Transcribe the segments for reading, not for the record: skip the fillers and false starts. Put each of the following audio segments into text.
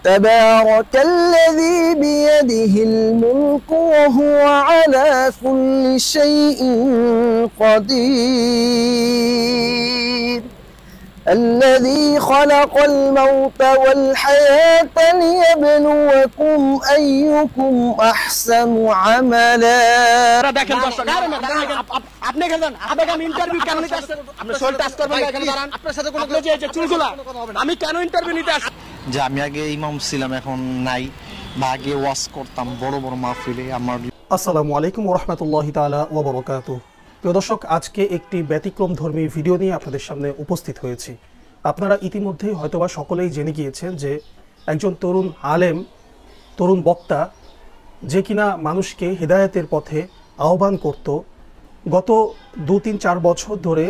تبارك الذي بيده الملك وهو على كل شيء قدير الذي خلق الموت والحياة ليبلوكم أيكم أحسن عملا দেখেন দর্শক আপনি গেলেন আমি ইন্টারভিউ কেন নিতে আসছেন আপনি শোল টাচ করবেন না এখানে দাঁড়ান আপনার সাথে কোনো যে চুলগুলা আমি কেন ইন্টারভিউ নিতে আসছি যে আমি আগে ইমাম ছিলাম এখন নাই বা আগে ওয়াজ করতাম বড় বড় মাহফিলে আমার আসসালামু আলাইকুম ওয়া রাহমাতুল্লাহি তাআলা ওয়া বারাকাতুহু প্রিয় দর্শক আজকে একটি ব্যতিক্রমধর্মী ভিডিও নিয়ে আপনাদের সামনে উপস্থিত হয়েছি আপনারা ইতিমধ্যেই হয়তোবা সকলেই জেনে গিয়েছেন যে একজন তরুণ আলেম তরুণ বক্তা যে কিনা মানুষকে হেদায়েতের পথে আহ্বান করত গত 2-3-4 বছর ধরে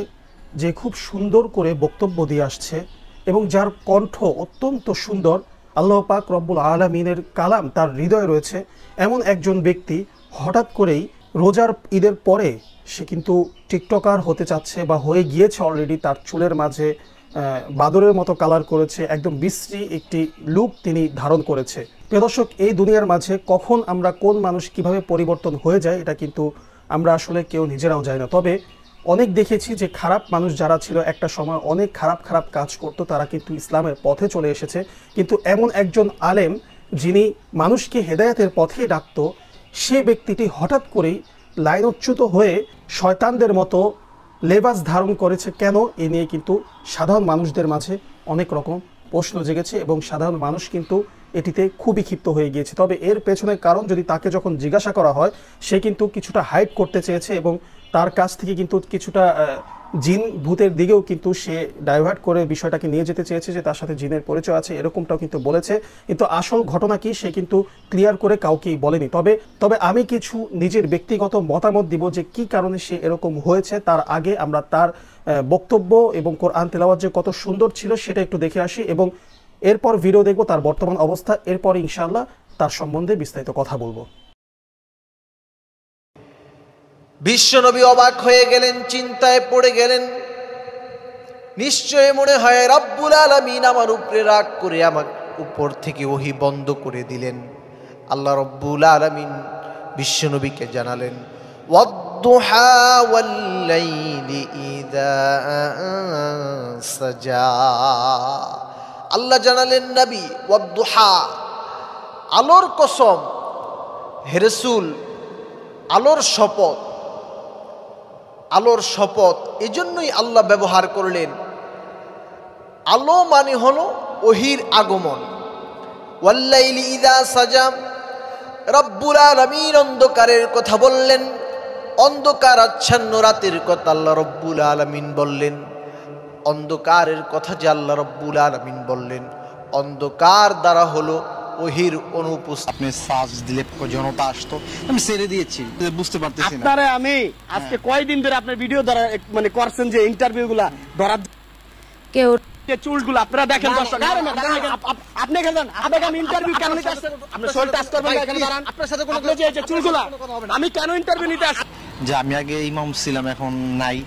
যে খুব সুন্দর করে বক্তব্য দিয়ে আসছে এবং যার কণ্ঠ অত্যন্ত সুন্দর আল্লাহ পাক রব্বুল আলামিনের কালাম তার হৃদয়ে রয়েছে এমন একজন ব্যক্তি হঠাৎ করেই রোজার ঈদের পরে সে কিন্তু টিকটকার হতে চাচ্ছে বা হয়ে গিয়েছে অলরেডি তার চুলের মাঝে বাদরের মতো কালার করেছে একদম বিশ্রী একটি লুক তিনি ধারণ করেছে প্রিয় দর্শক এই দুনিয়ার মাঝে কখন আমরা কোন মানুষ কিভাবে পরিবর্তন হয়ে যায় এটা কিন্তু আমরা আসলে কেউ নিজেরাও জানি না তবে অনেক দেখেছি যে খারাপ মানুষ যারা ছিল একটা সময় অনেক খারাপ কাজ করত তারা কিন্তু ইসলামের পথে চলে এসেছে কিন্তু এমন একজন আলেম যিনি মানুষকে হেদায়েতের পথে ডাকত সে ব্যক্তিটি হঠাৎ করেই লাইনচ্যুত হয়ে শয়তানদের মতো লেবাস ধারণ করেছে কেন এ নিয়ে কিন্তু সাধারণ মানুষদের মাঝে অনেক রকম প্রশ্ন জেগেছে এবং সাধারণ মানুষ কিন্তু এটিতে খুবই ক্ষিপ্ত হয়ে গিয়েছে তবে এর পেছনের কারণ যদি তাকে যখন জিজ্ঞাসা করা হয় সে কিন্তু কিছুটা হাইড করতে চেয়েছে এবং তার কাছ থেকে কিন্তু কিছুটা জিন ভূতের দিকেও কিন্তু সে ডাইভার্ট করে বিষয়টাকে নিয়ে যেতে চেয়েছে যে তার সাথে জিনের পরিচয় আছে এরকমটাও কিন্তু বলেছে কিন্তু আসল ঘটনা কি সে কিন্তু ক্লিয়ার করে কাউকেই বলেনি তবে আমি কিছু নিজের ব্যক্তিগত মতামত দিব যে কি কারণে সে এরকম হয়েছে তার আগে আমরা তার বক্তব্য এবং কোরআন তেলাওয়াত যে কত সুন্দর ছিল সেটা একটু দেখে আসি এবং এরপর ভিডিও দেখব তার বর্তমান অবস্থা এরপর ইনশাআল্লাহ তার সম্বন্ধে বিস্তারিত কথা বলবো বিশ্বনবী অবাক হয়ে গেলেন চিন্তায় পড়ে গেলেন নিশ্চয় মনে হয় রব্বুল আলামিন আমার উপরে রাগ করে আমার উপর থেকে ওহী বন্ধ করে দিলেন আল্লাহ রব্বুল আলামিন বিশ্বনবীকে জানালেন ওয়াদ-দুহা ওয়াল-লাইলি ইযা সাজা আল্লাহ জানালেন নবী ওয়াদ-দুহা আলোর কসম হে রাসূল আলোর শপথ এজন্যই আল্লাহ ব্যবহার করলেন আলো মানে হলো ওহির আগমন ওয়াল্লাইলি ইযা সাজা রব্বুল আলামিন অন্ধকারের কথা বললেন অন্ধকার আচ্ছন্ন রাতের কথা আল্লাহ রব্বুল আলামিন বললেন অন্ধকারের কথা যে আল্লাহ রব্বুল আলামিন বললেন অন্ধকার দ্বারা হলো ওহির অনুপস্থিত আপনি সার্চ দিলে জনতা আসতো আমি ছেড়ে দিয়েছি বুঝতে পারতেছি না আপনারে আমি আজকে কয়দিন ধরে আপনার ভিডিও দ্বারা মানে করছেন যে ইন্টারভিউগুলা ধরা কেউ যে চুলগুলো আপনারা দেখেন দর্শক আপনি গেলেন আমি ইন্টারভিউ কেন নিতে আসছেন আপনি শোল টাচ করবেন না এখানে দাঁড়ান আপনার সাথে কোনো যে চুলগুলা আমি কেন ইন্টারভিউ নিতে আসছি যে আমি আগে ইমাম ছিলাম এখন নাই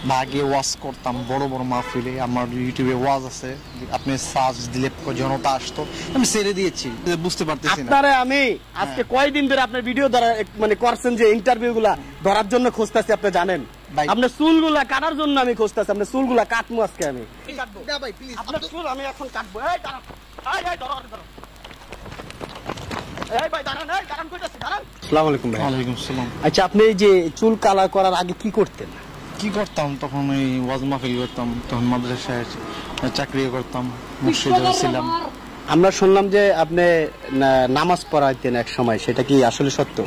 বা আগে ওয়াজ করতাম বড় বড় মাহফিলে আমার ইউটিউবে ওয়াজ আছে আপনি সার্চ দিলে জনতা আসতো আমি ছেড়ে দিয়েছি বুঝতে পারতেছি না আপনারে আমি আজকে কয়দিন ধরে আপনার ভিডিও দ্বারা মানে করছেন যে ইন্টারভিউগুলা ধরার জন্য খুঁজতেছি আপনি জানেন আপনার চুলগুলা কাটার জন্য আমি খুঁজতেছি আপনার চুলগুলা কাটবো আজকে আমি আপনার চুল আমি এখন কাটবো এই দাঁড়ান এই ভাই দাঁড়ান কইতাছি দাঁড়ান আসসালামু আলাইকুম ভাই ওয়ালাইকুম আসসালাম আচ্ছা আপনি এই যে চুল কালার করার আগে কি করতেন কি করতাম তখন এই ওয়াজ মাহফিল করতাম তখন মাদ্রাসায় চাকরি করতাম মসজিদে ছিলাম আমরা শুনলাম যে আপনি নামাজ পড়াইতেন এক সময় সেটা কি আসলে সত্য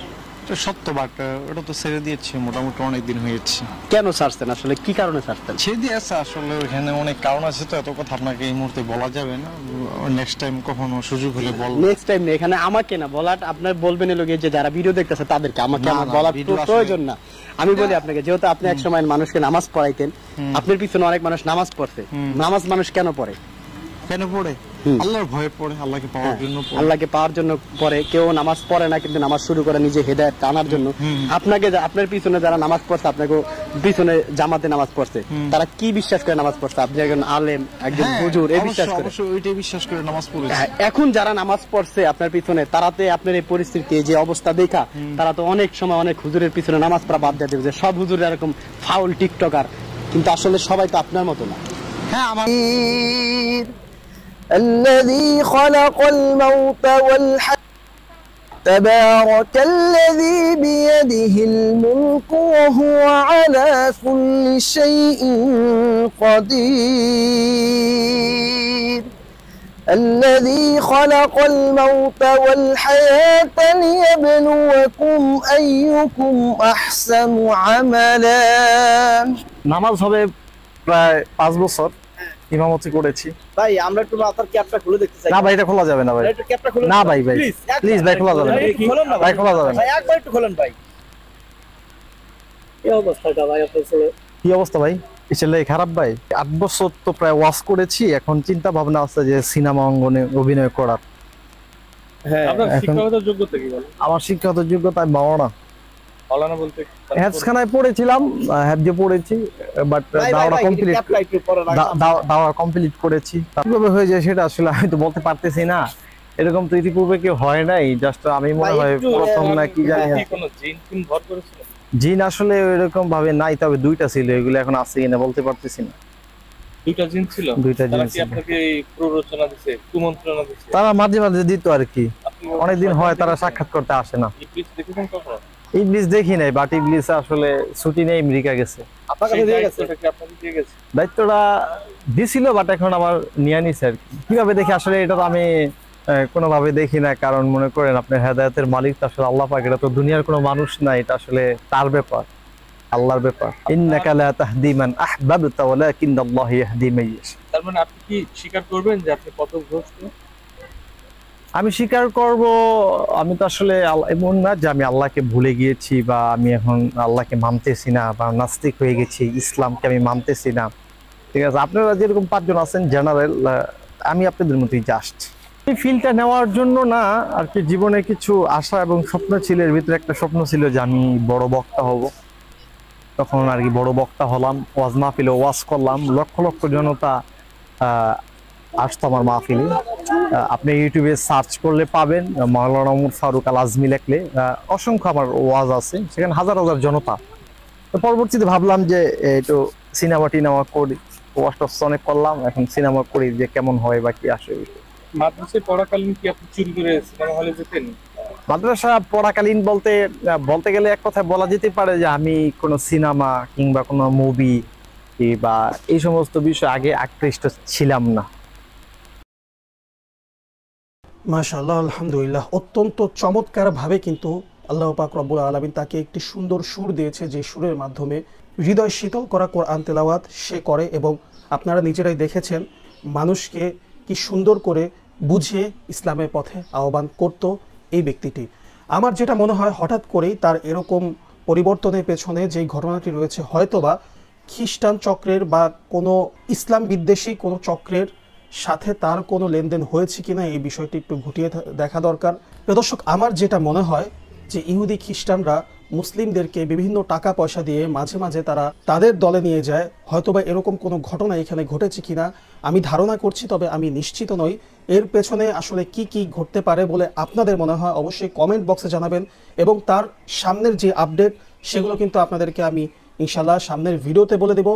সত্য বাট ওটা তো ছেড়ে দিয়েছি মোটামুটি অনেকদিন হয়েছে কেন ছাড়তেন আসলে কি কারণে ছাড়তেন ছেড়ে দিয়েছে আসলে ওখানে অনেক কারণ আছে তো এত কথা আপনাকে এই মুহূর্তে বলা যাবে না নেক্সট টাইম কখনো সুযোগ হলে বলবো নেক্সট টাইম না এখানে আমাকে না বলাটা আপনার বলবেন লোকে যে যারা ভিডিও দেখতেছে তাদেরকে আমাকে আমার বলার প্রয়োজন না আমি বলি আপনাকে যেহেতু আপনি এক সময় মানুষকে নামাজ পড়াইতেন আপনার পিছনে অনেক মানুষ নামাজ পড়ছে নামাজ মানুষ কেন পড়ে কেন পড়ে আল্লাহর ভয়ে পড়ে আল্লাহকে পাওয়ার জন্য আল্লাহকে পাওয়ার জন্য পড়ে কেউ নামাজ পড়ে না কিন্তু নামাজ শুরু করে নিজে হেদায়েত আনার জন্য আপনাকে আপনার পিছনে যারা নামাজ পড়ছে আপনাকে পিছনে জামাতে নামাজ পড়ছে, তারা কি বিশ্বাস করে নামাজ পড়ছে? আপনি একজন আলেম, একজন হুজুর, এই বিশ্বাস করে, অবশ্যই ওইটাই বিশ্বাস করে নামাজ পড়েছে। এখন যারা নামাজ পড়ছে আপনার পিছনে, তারাতে আপনার এই পরিস্থিতি, যে অবস্থা দেখা, তারা তো অনেক সময় অনেক হুজুরের পিছনে নামাজ পড়া বাদ দিয়ে দেবে যে সব হুজুর এরকম ফাউল টিকটকার, কিন্তু আসলে সবাই তো আপনার মতো না। হ্যাঁ, আমার الذي خلق الموت والحياة تبارك الذي بيده الملك وهو على كل شيء قدير الذي خلق الموت والحياة ليبلوكم أيكم أحسن عملا। নামাজ হবে প্রায় 5 বছর ইমামতি করেছি। ভাই আমরা একটু মাথার ক্যাপটা খুলে দেখতে চাই। না ভাই, এটা খোলা যাবে না ভাই, একটু ক্যাপটা খুলে না ভাই, প্লিজ ভাই, খোলা যাবে না ভাই, খোলা যাবে না ভাই, একবার একটু খোলেন ভাই। এই অবস্থাটা ভাই আপনার ছেলে, কি অবস্থা ভাই? ছেলে খারাপ ভাই। 8 বছর তো প্রায় ওয়াজ করেছি, এখন চিন্তা ভাবনা আছে যে সিনেমা অঙ্গনে অভিনয় করার। হ্যাঁ, আপনার শিক্ষাগত যোগ্যতা কি বলেন? আমার শিক্ষাগত যোগ্যতা মাওলানা। মাওলানা বলতে হেফজখানায় পড়েছিলাম, হেফজে পড়েছি, বাট দাওয়া কমপ্লিট করেছি। কিভাবে হয়ে যায় সেটা আসলে আমি তো বলতে পারতেছি না, এরকম তো ইতিপূর্বে কেউ হয় নাই, জাস্ট আমি মনে হয় প্রথম না কি জানি। কোনো জিন টিন ভর করেছিল? জিন আসলে এরকম ভাবে নাই, তবে 2টা ছিল, এগুলো এখন আছে কিনা বলতে পারতেছি না। 2টা জিন ছিল? 2টা জিন তারা কি ছিল। আপনাকে প্ররোচনা দিছে, কুমন্ত্রণা দিছে? তারা মাঝে মাঝে দিত আর কি, অনেকদিন হয় তারা সাক্ষাৎ করতে আসে না। ইবলিস দেখেছেন কখনো? ইবলিস দেখি নাই, বাট ইবলিস আসলে ছুটি নেই, আমেরিকা গেছে। আপনার কাছে দিয়ে গেছে? দায়িত্বটা কি আপনাকে দিয়ে গেছে? দায়িত্বটা দিছিল, বাট এখন আবার নিয়ে নিছে আর কি। কিভাবে দেখি আসলে এটা তো আমি কোনোভাবে দেখি না, কারণ মনে করেন আপনার হেদায়েতের মালিক তো আসলে আল্লাহ পাক, এটা তো দুনিয়ার কোনো মানুষ না, এটা আসলে তার ব্যাপার, আল্লাহর ব্যাপার। ইন্নাকা লা তাহদি মান আহবাবতা ওয়ালাকিন্নাল্লাহু ইয়াহদি মান ইয়াশা। তার মানে আপনি কি স্বীকার করবেন যে আপনি পথভ্রষ্ট? আমি স্বীকার করব, আমি তো আসলে এমন না যে আমি আল্লাহকে ভুলে গিয়েছি বা আমি এখন আল্লাহকে মানতেছি না বা নাস্তিক হয়ে গেছি, ইসলামকে আমি মানতেছি না, ঠিক আছে? আপনারা যেরকম 5 জন আছেন জেনারেল, আমি আপনাদের মতোই জাস্ট। এই ফিলটা নেওয়ার জন্য না আর কি, জীবনে কিছু আশা এবং স্বপ্ন ছিল, এর ভিতরে একটা স্বপ্ন ছিল যে আমি বড় বক্তা হব। তখন আর কি বড় বক্তা হলাম, ওয়াজ মাহফিলে ওয়াজ করলাম, লক্ষ লক্ষ জনতা আসতো আমার মাহফিলে। আপনি ইউটিউবে সার্চ করলে পাবেন, মাওলানা ওমর ফারুক আল আজমি লেখলে অসংখ্য আমার ওয়াজ আছে, সেখানে হাজার হাজার জনতা। তো পরবর্তীতে ভাবলাম যে একটু সিনেমা টিনেমা করি, ওয়াজ অনেক করলাম, এখন সিনেমা করি যে কেমন হয় বা কি আসে। মাদ্রাসায় পড়াকালীন কি আপনি চুরি করে সিনেমা হলে যেতেন? মাদ্রাসা পড়াকালীন বলতে গেলে এক কথায় বলা যেতে পারে যে আমি কোনো সিনেমা কিংবা কোনো মুভি বা এই সমস্ত বিষয় আগে আকৃষ্ট ছিলাম না। মাশাআল্লাহ, আলহামদুলিল্লাহ, অত্যন্ত চমৎকারভাবে কিন্তু আল্লাহ পাক রব্বুল আলামিন তাকে একটি সুন্দর সুর দিয়েছে, যে সুরের মাধ্যমে হৃদয় শীতল করা কোরআন তেলাওয়াত সে করে, এবং আপনারা নিজেরাই দেখেছেন মানুষকে কি সুন্দর করে বুঝিয়ে ইসলামের পথে আহ্বান করত এই ব্যক্তিটি। আমার যেটা মনে হয়, হঠাৎ করেই তার এরকম পরিবর্তনের পেছনে যেই ঘটনাটি রয়েছে, হয়তোবা খ্রিস্টান চক্রের বা কোনো ইসলাম বিদ্বেষী কোনো চক্রের সাথে তার কোনো লেনদেন হয়েছে কিনা এই বিষয়টি একটু ঘুটিয়ে দেখা দরকার। দর্শক, আমার যেটা মনে হয় যে ইহুদি খ্রিস্টানরা মুসলিমদেরকে বিভিন্ন টাকা পয়সা দিয়ে মাঝে মাঝে তারা তাদের দলে নিয়ে যায়, হয়তোবা এরকম কোনো ঘটনা এখানে ঘটেছে কিনা আমি ধারণা করছি, তবে আমি নিশ্চিত নই। এর পেছনে আসলে কি কি ঘটতে পারে বলে আপনাদের মনে হয় অবশ্যই কমেন্ট বক্সে জানাবেন, এবং তার সামনের যে আপডেট সেগুলো কিন্তু আপনাদেরকে আমি ইনশাল্লাহ সামনের ভিডিওতে বলে দেব।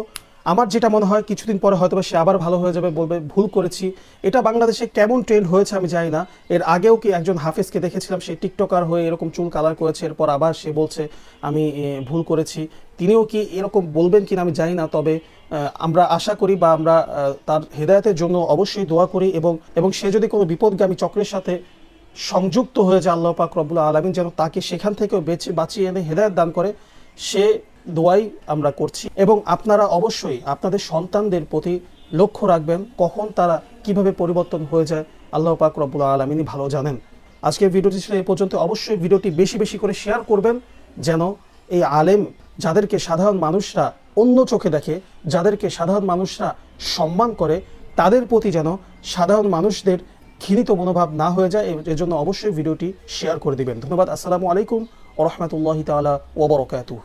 আমার যেটা মনে হয় কিছুদিন পরে হয়তো সে আবার ভালো হয়ে যাবে, বলবে ভুল করেছি। এটা বাংলাদেশে কেমন ট্রেন্ড হয়েছে আমি জানি না। এর আগেও কি একজন হাফেজকে দেখেছিলাম, সে টিকটকার হয়ে এরকম চুল কালার করেছে, এরপর আবার সে বলছে আমি ভুল করেছি। তিনিও কি এরকম বলবেন কিনা আমি জানি না, তবে আমরা আশা করি বা আমরা তার হেদায়েতের জন্য অবশ্যই দোয়া করি, এবং সে যদি কোনো বিপদগামী চক্রের সাথে সংযুক্ত হয়ে যায়, আল্লাহ পাক রব্বুল আলামিন যেন তাকে সেখান থেকেও বাঁচিয়ে এনে হেদায়েত দান করে, সে দোয়াই আমরা করছি। এবং আপনারা অবশ্যই আপনাদের সন্তানদের প্রতি লক্ষ্য রাখবেন, কখন তারা কিভাবে পরিবর্তন হয়ে যায় আল্লাহ পাক রব্বুল আলামিনই ভালো জানেন। আজকের ভিডিওটি ছিল এই পর্যন্ত। অবশ্যই ভিডিওটি বেশি বেশি করে শেয়ার করবেন, যেন এই আলেম যাদেরকে সাধারণ মানুষরা অন্য চোখে দেখে, যাদেরকে সাধারণ মানুষরা সম্মান করে, তাদের প্রতি যেন সাধারণ মানুষদের ঘৃণিত মনোভাব না হয়ে যায়। এর জন্য অবশ্যই ভিডিওটি শেয়ার করে দিবেন। ধন্যবাদ। আসসালামু আলাইকুম ওয়া রাহমাতুল্লাহি তাআলা ওয়া বারাকাতুহু।